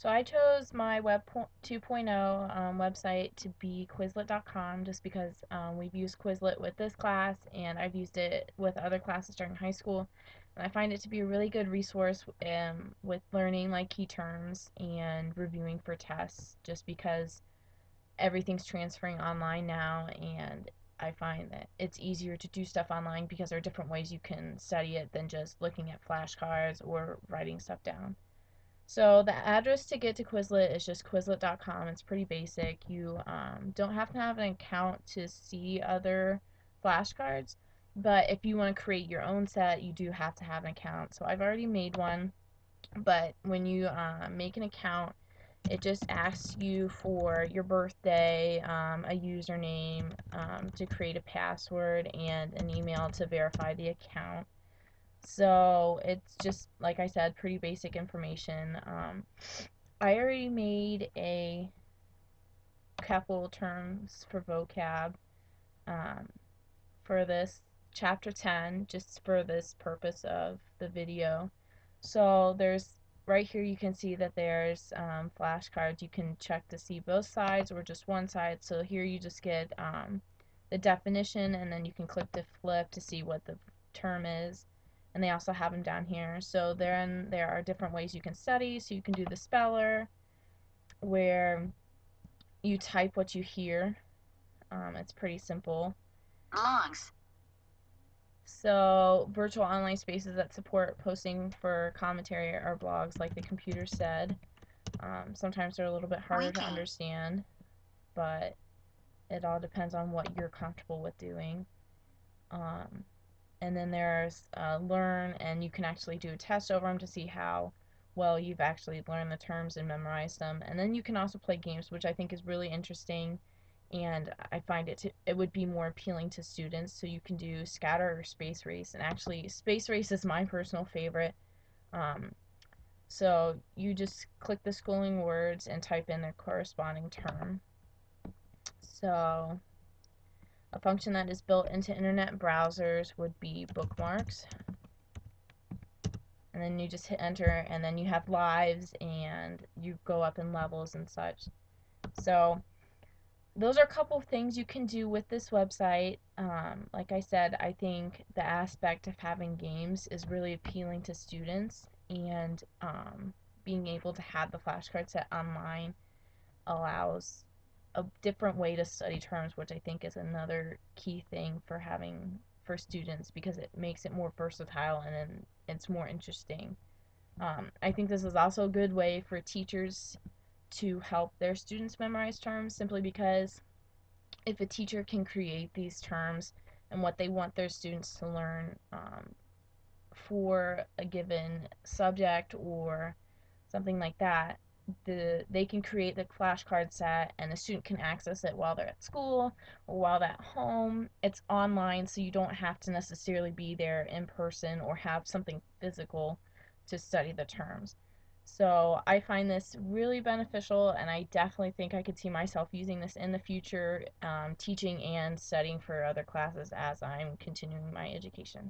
So I chose my Web 2.0 website to be Quizlet.com just because we've used Quizlet with this class and I've used it with other classes during high school. And I find it to be a really good resource with learning like key terms and reviewing for tests just because everything's transferring online now, and I find that it's easier to do stuff online because there are different ways you can study it than just looking at flashcards or writing stuff down. So the address to get to Quizlet is just Quizlet.com. It's pretty basic. You don't have to have an account to see other flashcards, but if you want to create your own set, you do have to have an account. So I've already made one, but when you make an account, it just asks you for your birthday, a username to create a password, and an email to verify the account. So it's just, like I said, pretty basic information. I already made a couple terms for vocab um, for this chapter 10, just for this purpose of the video. So there's right here you can see that there's flashcards. You can check to see both sides or just one side. So here you just get the definition, and then you can click the flip to see what the term is. And they also have them down here. So then there are different ways you can study. So you can do the speller, where you type what you hear. It's pretty simple. Blogs. So virtual online spaces that support posting for commentary or blogs, like the computer said. Sometimes they're a little bit harder to understand, but it all depends on what you're comfortable with doing. Um, and then there's learn, and you can actually do a test over them to see how well you've actually learned the terms and memorized them. And then you can also play games, which I think is really interesting, and I find it would be more appealing to students. So you can do scatter or space race, and actually space race is my personal favorite. Um, so you just click the schooling words and type in their corresponding term. So a function that is built into internet browsers would be bookmarks. And then you just hit enter, and then you have lives, and you go up in levels and such. So those are a couple of things you can do with this website. Like I said, I think the aspect of having games is really appealing to students, and being able to have the flashcard set online allows a different way to study terms, which I think is another key thing for students, because it makes it more versatile and then it's more interesting. I think this is also a good way for teachers to help their students memorize terms, simply because if a teacher can create these terms and what they want their students to learn for a given subject or something like that, they can create the flashcard set, and the student can access it while they're at school or while they're at home. It's online, so you don't have to necessarily be there in person or have something physical to study the terms. So I find this really beneficial, and I definitely think I could see myself using this in the future, teaching and studying for other classes as I'm continuing my education.